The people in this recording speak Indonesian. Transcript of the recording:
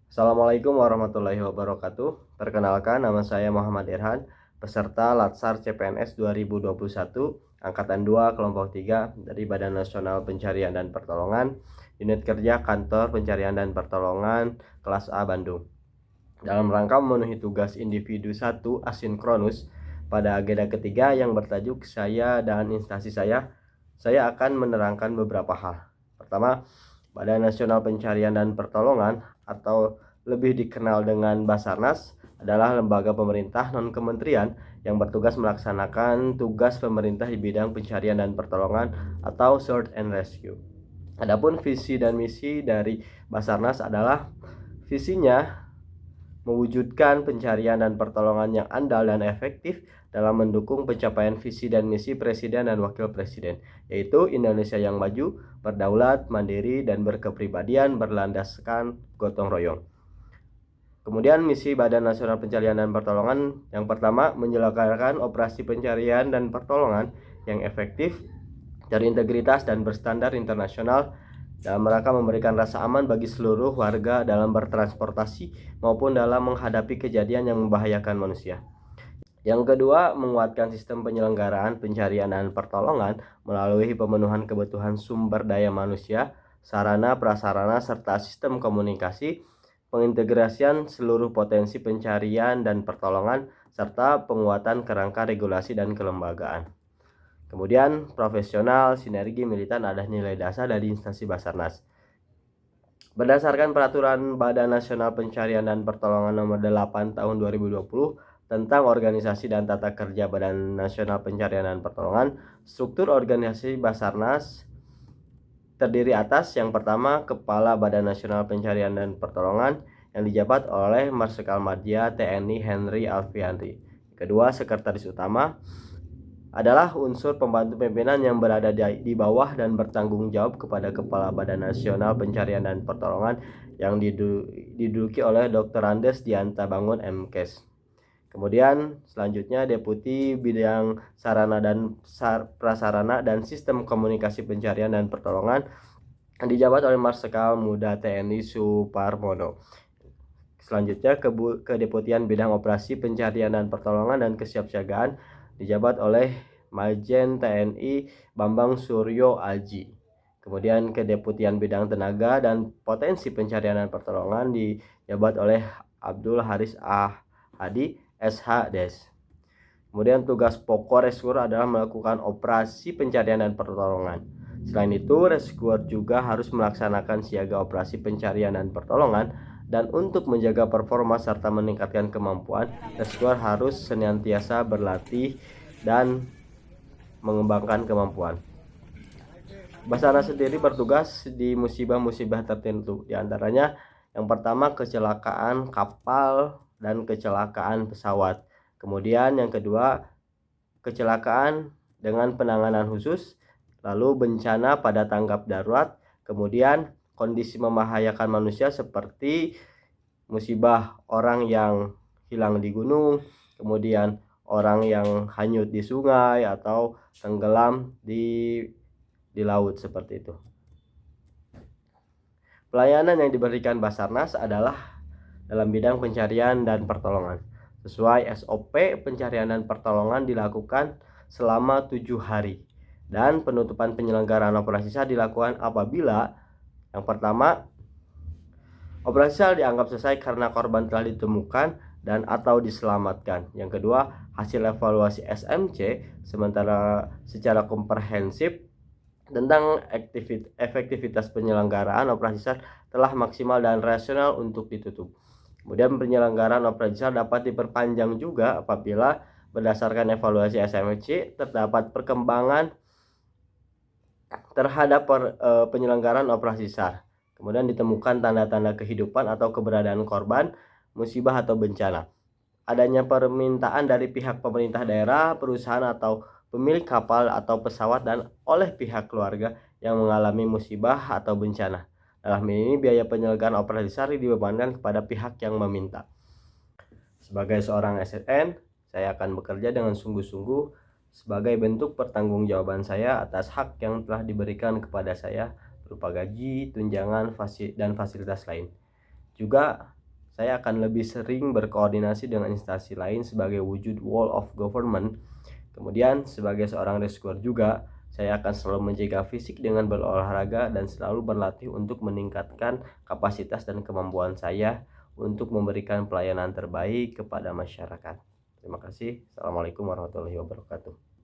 Assalamualaikum warahmatullahi wabarakatuh. Perkenalkan, nama saya Muhammad Irhan, peserta Latsar CPNS 2021, Angkatan 2, Kelompok 3 dari Badan Nasional Pencarian dan Pertolongan, Unit Kerja Kantor Pencarian dan Pertolongan, Kelas A Bandung. Dalam rangka memenuhi tugas individu 1 asinkronus pada agenda ketiga yang bertajuk Saya dan Instansi saya akan menerangkan beberapa hal. Pertama, Badan Nasional Pencarian dan Pertolongan atau lebih dikenal dengan Basarnas adalah lembaga pemerintah non-kementerian yang bertugas melaksanakan tugas pemerintah di bidang pencarian dan pertolongan atau search and rescue. Adapun visi dan misi dari Basarnas adalah visinya mewujudkan pencarian dan pertolongan yang andal dan efektif dalam mendukung pencapaian visi dan misi Presiden dan Wakil Presiden, yaitu Indonesia yang maju, berdaulat, mandiri, dan berkepribadian berlandaskan gotong royong. Kemudian misi Badan Nasional Pencarian dan Pertolongan yang pertama, menyelenggarakan operasi pencarian dan pertolongan yang efektif, terintegritas, dan berstandar internasional dalam rangka memberikan rasa aman bagi seluruh warga dalam bertransportasi maupun dalam menghadapi kejadian yang membahayakan manusia. Yang kedua, menguatkan sistem penyelenggaraan pencarian dan pertolongan melalui pemenuhan kebutuhan sumber daya manusia, sarana, prasarana, serta sistem komunikasi, pengintegrasian seluruh potensi pencarian dan pertolongan, serta penguatan kerangka regulasi dan kelembagaan. Kemudian, profesional, sinergi, militan adalah nilai dasar dari instansi Basarnas. Berdasarkan Peraturan Badan Nasional Pencarian dan Pertolongan Nomor 8 Tahun 2020 tentang organisasi dan tata kerja Badan Nasional Pencarian dan Pertolongan, struktur organisasi Basarnas terdiri atas yang pertama, Kepala Badan Nasional Pencarian dan Pertolongan yang dijabat oleh Marsikal Madya TNI Henry Alfiandri. Kedua, Sekretaris Utama adalah unsur pembantu pimpinan yang berada di bawah dan bertanggung jawab kepada Kepala Badan Nasional Pencarian dan Pertolongan yang diduduki oleh Dr. Andes Dianta Bangun MKes. Kemudian selanjutnya Deputi Bidang Sarana dan Prasarana dan Sistem Komunikasi Pencarian dan Pertolongan yang dijabat oleh Marsikal Muda TNI Suparmono. Selanjutnya Kedeputian Bidang Operasi Pencarian dan Pertolongan dan Kesiapsiagaan dijabat oleh Majen TNI Bambang Suryo Aji. Kemudian Kedeputian Bidang Tenaga dan Potensi Pencarian dan Pertolongan dijabat oleh Abdul Haris Hadi SH Des. Kemudian tugas pokok rescuer adalah melakukan operasi pencarian dan pertolongan. Selain itu, rescuer juga harus melaksanakan siaga operasi pencarian dan pertolongan, dan untuk menjaga performa serta meningkatkan kemampuan, rescuer harus senantiasa berlatih dan mengembangkan kemampuan. Basarnas sendiri bertugas di musibah-musibah tertentu, diantaranya yang pertama kecelakaan kapal dan kecelakaan pesawat. Kemudian yang kedua kecelakaan dengan penanganan khusus, lalu bencana pada tanggap darurat, kemudian kondisi membahayakan manusia seperti musibah orang yang hilang di gunung, kemudian orang yang hanyut di sungai atau tenggelam di laut seperti itu. Pelayanan yang diberikan Basarnas adalah dalam bidang pencarian dan pertolongan. Sesuai SOP, pencarian dan pertolongan dilakukan selama 7 hari. Dan penutupan penyelenggaraan operasi SAR dilakukan apabila yang pertama, operasi SAR dianggap selesai karena korban telah ditemukan dan atau diselamatkan. Yang kedua, hasil evaluasi SMC sementara secara komprehensif tentang efektivitas penyelenggaraan operasi SAR telah maksimal dan rasional untuk ditutup. Kemudian penyelenggaraan operasi SAR dapat diperpanjang juga apabila berdasarkan evaluasi SMC terdapat perkembangan terhadap penyelenggaraan operasi SAR. Kemudian ditemukan tanda-tanda kehidupan atau keberadaan korban, musibah atau bencana. Adanya permintaan dari pihak pemerintah daerah, perusahaan atau pemilik kapal atau pesawat dan oleh pihak keluarga yang mengalami musibah atau bencana. Dalam ini biaya penyelenggaraan operasi SAR dibebankan kepada pihak yang meminta. Sebagai seorang ASN, saya akan bekerja dengan sungguh-sungguh sebagai bentuk pertanggungjawaban saya atas hak yang telah diberikan kepada saya berupa gaji, tunjangan, dan fasilitas lain. Juga saya akan lebih sering berkoordinasi dengan instansi lain sebagai wujud wall of government. Kemudian sebagai seorang rescuer juga, saya akan selalu menjaga fisik dengan berolahraga dan selalu berlatih untuk meningkatkan kapasitas dan kemampuan saya untuk memberikan pelayanan terbaik kepada masyarakat. Terima kasih. Assalamualaikum warahmatullahi wabarakatuh.